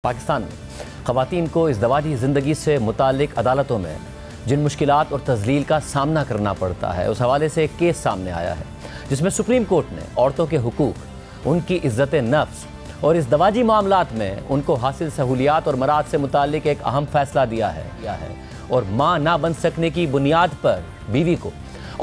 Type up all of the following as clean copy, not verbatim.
पाकिस्तान में ख़वातीन को इज़दवाजी ज़िंदगी से मुतालिक अदालतों में जिन मुश्किलात और तज़लील का सामना करना पड़ता है, उस हवाले से एक केस सामने आया है जिसमें सुप्रीम कोर्ट ने औरतों के हुकूक, उनकी इज़्ज़त नफ्स और इज़दवाजी मामलात में उनको हासिल सहूलियात और मराद से मुतालिक एक अहम फ़ैसला दिया है और माँ ना बन सकने की बुनियाद पर बीवी को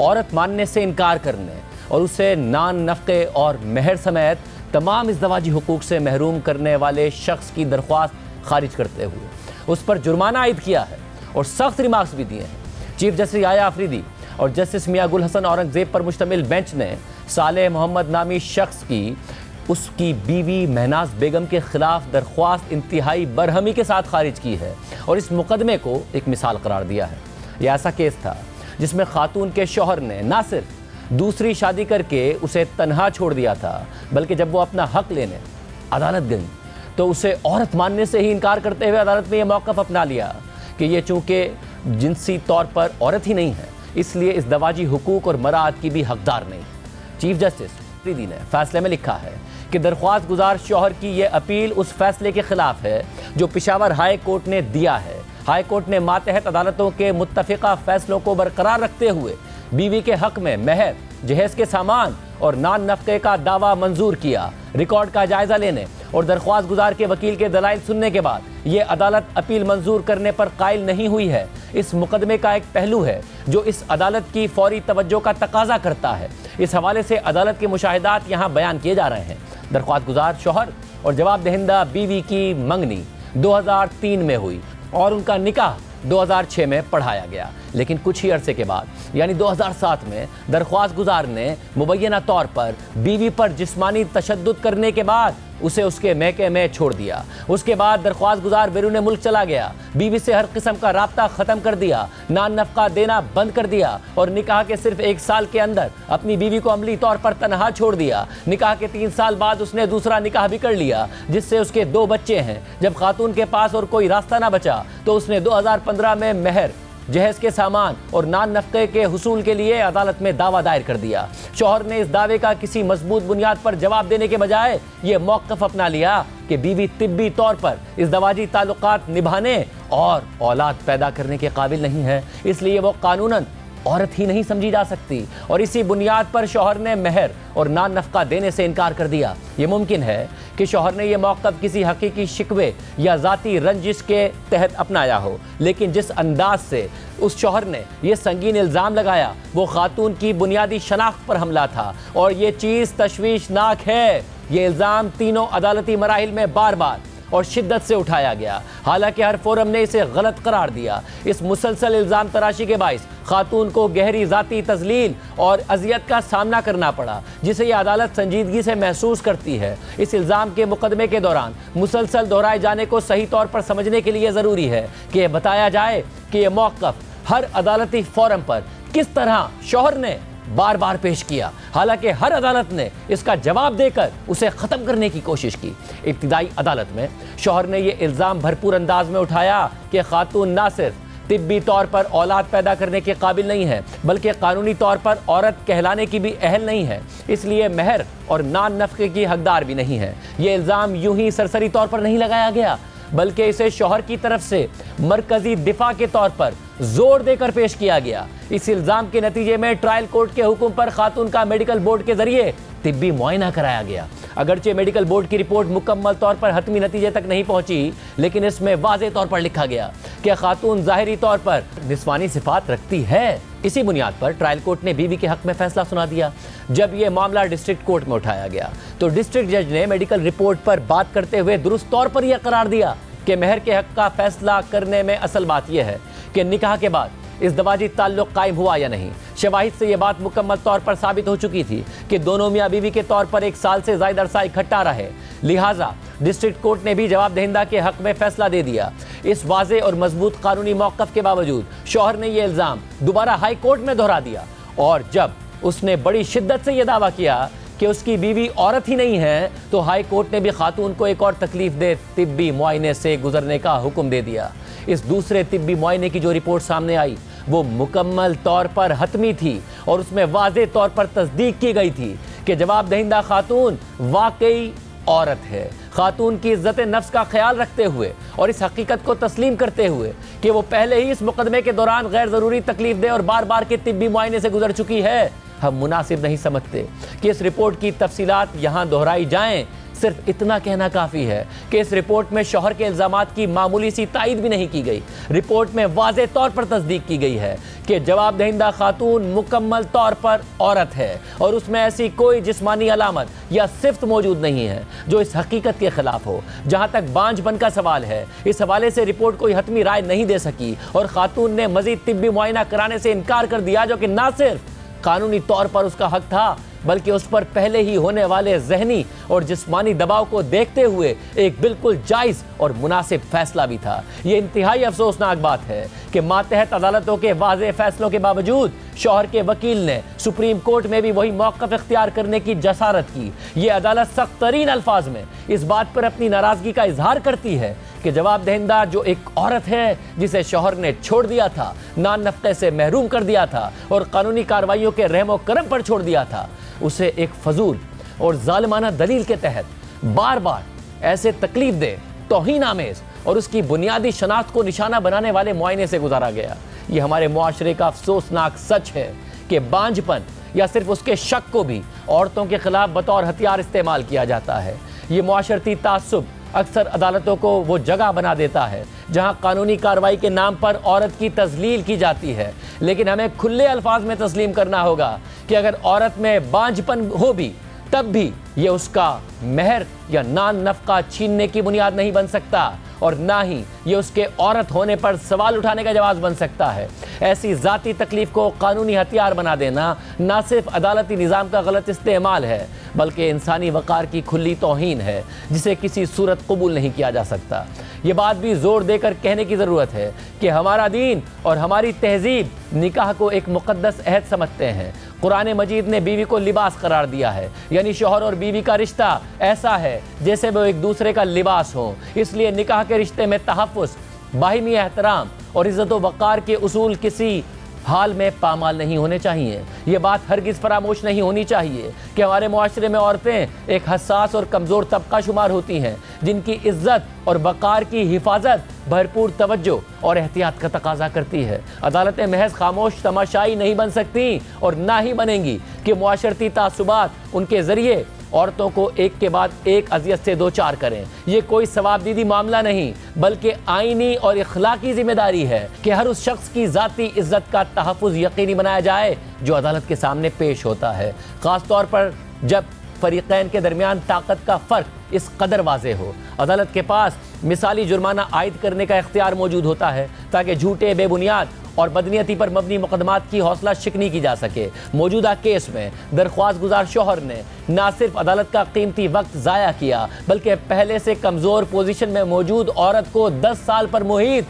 औरत मानने से इनकार करने और उसे नान, नफ़क़े और महर समेत तमाम इज़दवाजी हुकूक से महरूम करने वाले शख्स की दरख्वास्त खारिज करते हुए उस पर जुर्माना आयद किया है और सख्त रिमार्क्स भी दिए हैं। चीफ जस्टिस याया अफरीदी और जस्टिस मियां गुल हसन औरंगज़ेब पर मुश्तमिल बेंच ने सालेह मोहम्मद नामी शख्स की उसकी बीवी महनाज बेगम के ख़िलाफ़ दरख्वास्त इंतहाई बरहमी के साथ खारिज की है और इस मुकदमे को एक मिसाल करार दिया है। यह ऐसा केस था जिसमें खातून के शौहर ने ना सिर्फ दूसरी शादी करके उसे तन्हा छोड़ दिया था, बल्कि जब वो अपना हक लेने अदालत गई तो उसे औरत मानने से ही इनकार करते हुए अदालत में यह मौक़िफ़ अपना लिया कि ये चूँकि जिनसी तौर पर औरत ही नहीं है, इसलिए इज़दवाजी हुकूक और मराद की भी हकदार नहीं। चीफ जस्टिस अफरीदी ने फैसले में लिखा है कि दरख्वास्त गुजार शौहर की यह अपील उस फैसले के खिलाफ है जो पेशावर हाई कोर्ट ने दिया है। हाई कोर्ट ने मातहत अदालतों के मुत्तफ़िक़ा फैसलों को बरकरार रखते हुए बीवी के हक में महर, जहेज के सामान और नान नफ़क़े का दावा मंजूर किया। रिकॉर्ड का जायज़ा लेने और दरख्वास्त गुजार के वकील के दलाइल सुनने के बाद ये अदालत अपील मंजूर करने पर कायल नहीं हुई है। इस मुकदमे का एक पहलू है जो इस अदालत की फौरी तवज्जो का तकाजा करता है। इस हवाले से अदालत के मुशाहिदात यहाँ बयान किए जा रहे हैं। दरख्वास्त गुजार शौहर और जवाब दहिंदा बीवी की मंगनी 2003 में हुई और उनका निकाह 2006 में पढ़ाया गया, लेकिन कुछ ही अरसे के बाद यानी 2007 में दरख्वास्त गुजार ने मुबैना तौर पर बीवी पर जिस्मानी तशद्दुद करने के बाद उसे उसके महके में छोड़ दिया। उसके बाद दरख्वास्त गुजार बैरून मुल्क चला गया, बीवी से हर किस्म का राब्ता ख़त्म कर दिया, नान नफ़क़ा देना बंद कर दिया और निकाह के सिर्फ 1 साल के अंदर अपनी बीवी को अमली तौर पर तनहा छोड़ दिया। निकाह के 3 साल बाद उसने दूसरा निकाह भी कर लिया जिससे उसके 2 बच्चे हैं। जब खातून के पास और कोई रास्ता ना बचा तो उसने 2015 में महर, जहेज के सामान और नान नफ़क़े के हुसूल के लिए अदालत में दावा दायर कर दिया। शौहर ने इस दावे का किसी मजबूत बुनियाद पर जवाब देने के बजाय ये मौक़िफ़ अपना लिया कि बीवी तिब्बी तौर पर इज़दवाजी ताल्लुकात निभाने और औलाद पैदा करने के काबिल नहीं है, इसलिए वो कानूनन औरत ही नहीं समझी जा सकती और इसी बुनियाद पर शौहर ने महर और नान नफ़क़ा देने से इनकार कर दिया। ये मुमकिन है कि शौहर ने यह मौक़िफ़ किसी हकीकी शिकवे या ज़ाती रंजिश के तहत अपनाया हो, लेकिन जिस अंदाज से उस शौहर ने यह संगीन इल्ज़ाम लगाया वो खातून की बुनियादी शनाख्त पर हमला था और ये चीज़ तशवीशनाक है। ये इल्ज़ाम तीनों अदालती मराहिल में बार बार और शिद्दत से उठाया गया, हालांकि हर फोरम ने इसे गलत करार दिया। इस मुसलसल इल्ज़ाम तराशी के बाइस खातून को गहरी ज़ाती तज़लील और अजियत का सामना करना पड़ा, जिसे यह अदालत संजीदगी से महसूस करती है। इस इल्ज़ाम के मुकदमे के दौरान मुसलसल दोहराए जाने को सही तौर पर समझने के लिए ज़रूरी है कि यह बताया जाए कि यह मौक़िफ़ हर अदालती फोरम पर किस तरह शौहर ने बार बार पेश किया, हालांकि हर अदालत ने इसका जवाब देकर उसे ख़त्म करने की कोशिश की। इब्तिदाई अदालत में शौहर ने यह इल्ज़ाम भरपूर अंदाज में उठाया कि खातून ना सिर्फ तिब्बी तौर पर औलाद पैदा करने के काबिल नहीं है, बल्कि कानूनी तौर पर औरत कहलाने की भी अहल नहीं है, इसलिए महर और नान नफ़क़े की हकदार भी नहीं है। ये इल्ज़ाम यूं ही सरसरी तौर पर नहीं लगाया गया, बल्कि इसे शौहर की तरफ से मरकज़ी दिफा के तौर पर जोर देकर पेश किया गया। इस इल्ज़ाम के नतीजे में ट्रायल कोर्ट के हुक्म पर खातून का मेडिकल बोर्ड के जरिए तिब्बी मुआयना कराया गया। अगरचे मेडिकल बोर्ड की रिपोर्ट मुकम्मल तौर पर हतमी नतीजे तक नहीं पहुंची, लेकिन इसमें वाज़ेह तौर पर लिखा गया कि खातून ज़ाहिरी तौर पर निस्वानी सिफात रखती है। इसी बुनियाद पर ट्रायल कोर्ट ने बीवी के हक में फैसला सुना दिया। जब यह मामला डिस्ट्रिक्ट कोर्ट में उठाया गया तो डिस्ट्रिक्ट जज ने मेडिकल रिपोर्ट पर बात करते हुए दुरुस्त तौर पर यह करार दिया कि महर के हक का फैसला करने में असल बात यह है कि निकाह के बाद इज़दवाजी ताल्लुक़ कायम हुआ या नहीं। शवाहिद से यह बात मुकम्मल तौर पर साबित हो चुकी थी कि दोनों मियाँ बीवी के तौर पर 1 साल से ज़ायद अरसा इकट्ठा रहे, लिहाजा डिस्ट्रिक्ट कोर्ट ने भी जवाब दहिंदा के हक में फैसला दे दिया। इस वाज़ेह और मजबूत कानूनी मौक़िफ़ के बावजूद शौहर ने यह इल्ज़ाम दोबारा हाई कोर्ट में दोहरा दिया और जब उसने बड़ी शिद्दत से यह दावा किया कि उसकी बीवी औरत ही नहीं है तो हाई कोर्ट ने भी खातून को एक और तकलीफ दे तिब्बी मुआयने से गुजरने का हुक्म दे दिया। इस दूसरे तिब्बी मुआयने की जो रिपोर्ट सामने आई वो मुकम्मल तौर पर हतमी थी और उसमें वाज़ेह तौर पर तस्दीक की गई थी कि जवाब दहिंदा खातून वाकई औरत है। खातून की इज्जत नफ्स का ख्याल रखते हुए और इस हकीकत को तस्लीम करते हुए कि वो पहले ही इस मुकदमे के दौरान गैर ज़रूरी तकलीफ दे और बार बार के तिब्बी मुआयने से गुजर चुकी है, हम मुनासिब नहीं समझते कि इस रिपोर्ट की तफसीलात यहाँ दोहराई जाएं। सिर्फ इतना कहना काफ़ी है कि इस रिपोर्ट में शौहर के इल्ज़ामात की मामूली सी तायद भी नहीं की गई। रिपोर्ट में वाज़ेह तौर पर तस्दीक की गई है कि जवाबदहिंदा खातून मुकम्मल तौर पर औरत है और उसमें ऐसी कोई जिस्मानी अलामत या सिफ्त मौजूद नहीं है जो इस हकीकत के खिलाफ हो। जहाँ तक बांझपन का सवाल है, इस हवाले से रिपोर्ट कोई हतमी राय नहीं दे सकी और खातून ने मज़ीद तिब्बी मुआयना कराने से इनकार कर दिया, जो कि ना सिर्फ कानूनी तौर पर उसका हक था बल्कि उस पर पहले ही होने वाले जहनी और जिस्मानी दबाव को देखते हुए एक बिल्कुल जायज़ और मुनासिब फैसला भी था। ये इंतहाई अफसोसनाक बात है कि मातहत अदालतों के वाज़ेह फैसलों के बावजूद शौहर के वकील ने सुप्रीम कोर्ट में भी वही मौक़िफ़ इख्तियार करने की जसारत की। ये अदालत सख्त तरीन अल्फाज में इस बात पर अपनी नाराज़गी का इजहार करती है कि जवाबदहिंदा जो एक औरत है जिसे शौहर ने छोड़ दिया था, नान नफ़क़े से महरूम कर दिया था और कानूनी कार्रवाइयों के रहमो करम पर छोड़ दिया था, उसे एक फजूल और जालिमाना दलील के तहत बार बार ऐसे तकलीफ दे, तौहीन आमेज़ और उसकी बुनियादी शनाख्त को निशाना बनाने वाले मुआयने से गुजारा गया। ये हमारे मुआशरे का अफसोसनाक सच है कि बांझपन या सिर्फ उसके शक को भी औरतों के खिलाफ बतौर हथियार इस्तेमाल किया जाता है। ये मुआशरती तासुब अक्सर अदालतों को वो जगह बना देता है जहाँ कानूनी कार्रवाई के नाम पर औरत की तजलील की जाती है, लेकिन हमें खुले अल्फाज में तस्लीम करना होगा कि अगर औरत में बांझपन हो भी तब भी ये उसका महर या नान नफ़क़ा छीनने की बुनियाद नहीं बन सकता और ना ही ये उसके औरत होने पर सवाल उठाने का जवाब बन सकता है। ऐसी ज़ाती तकलीफ़ को कानूनी हथियार बना देना ना सिर्फ अदालती निज़ाम का गलत इस्तेमाल है बल्कि इंसानी वक़ार की खुली तौहीन है जिसे किसी सूरत कबूल नहीं किया जा सकता। ये बात भी ज़ोर देकर कहने की ज़रूरत है कि हमारा दीन और हमारी तहज़ीब निकाह को एक मुक़द्दस अहद समझते हैं। कुरान मजीद ने बीवी को लिबास करार दिया है, यानी शौहर और बीवी का रिश्ता ऐसा है जैसे वो एक दूसरे का लिबास हो। इसलिए निकाह के रिश्ते में तहफ़्फ़ुज़, बाहिमी एहतराम और इज़्ज़त व वक़ार के उसूल किसी हाल में पामाल नहीं होने चाहिए। ये बात हरगिज़ फरामोश नहीं होनी चाहिए कि हमारे मुआशरे में औरतें एक हसास और कमज़ोर तबका शुमार होती हैं जिनकी इज़्ज़त और वक़ार की हिफाजत भरपूर तवज्जो और एहतियात का तकाजा करती है। अदालतें महज खामोश तमाशाई नहीं बन सकती और ना ही बनेंगी कि मुआशरती तासुबात उनके ज़रिए औरतों को एक के बाद एक अज़ियत से दो चार करें। ये कोई सवाबदीदी मामला नहीं बल्कि आईनी और इखलाकी जिम्मेदारी है कि हर उस शख्स की ज़ाती इज़्ज़त का तहफ़्फ़ुज़ यकीनी बनाया जाए जो अदालत के सामने पेश होता है, ख़ास तौर पर जब फ़रीक़ैन के दरमियान ताकत का फ़र्क इस कदर वाज़ेह हो। अदालत के पास मिसाली जुर्माना आयद करने का इख्तियार मौजूद होता है ताकि झूठे, बेबुनियाद और बदनीयती पर मबनी मुकदमात की हौसला शिकनी की जा सके। मौजूदा केस में दरख्वास्त गुजार शौहर ने न सिर्फ अदालत का कीमती वक्त ज़ाया किया बल्कि पहले से कमज़ोर पोजीशन में मौजूद औरत को 10 साल पर मुहित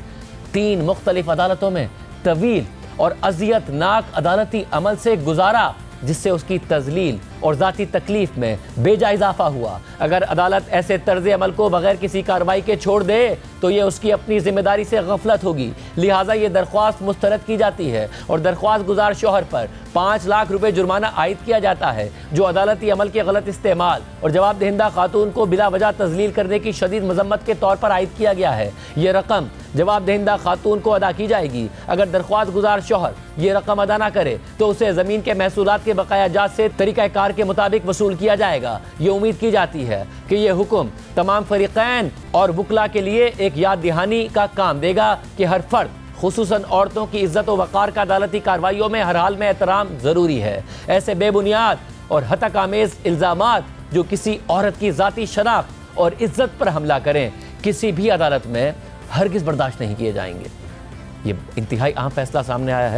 3 मुख्तलिफ अदालतों में तवील और अज़ियतनाक अदालती अमल से गुजारा, जिससे उसकी तजलील और ज़ाती तकलीफ़ में बेजा इजाफा हुआ। अगर अदालत ऐसे तर्ज़ अमल को बगैर किसी कार्रवाई के छोड़ दे तो ये उसकी अपनी जिम्मेदारी से गफलत होगी। लिहाजा ये दरख्वास्त मुस्तरद की जाती है और दरख्वास्त गुजार शौहर पर 5 लाख रुपए जुर्माना आयद किया जाता है जो अदालती अमल के गलत इस्तेमाल और जवाबदहिंदा खातून को बिला वजह तजलील करने की शदीद मजम्मत के तौर पर आयद किया गया है। ये रकम जवाबदहिंदा खातून को अदा की जाएगी। अगर दरख्वास्त गुजार शौहर ये रकम अदा ना करे तो उसे ज़मीन के महसूलात के बकाया जात से तरीक़ाकार के मुताबिक वसूल किया जाएगा। ये उम्मीद की जाती है कि ये हुक्म तमाम फरीक़ैन और वकला के लिए एक याद दहानी का काम देगा कि हर फर्द खुसूसन औरतों की इज़्ज़त व वक़ार का अदालती कार्रवाइयों में हर हाल में एहतराम ज़रूरी है। ऐसे बेबुनियाद और हतक आमेज़ इल्ज़ामात जो किसी औरत की ज़ाती शनाख्त और इज़्ज़त पर हमला करें किसी भी अदालत में हरगिज़ बर्दाश्त नहीं किए जाएंगे। ये इंतहाई अहम फैसला सामने आया है।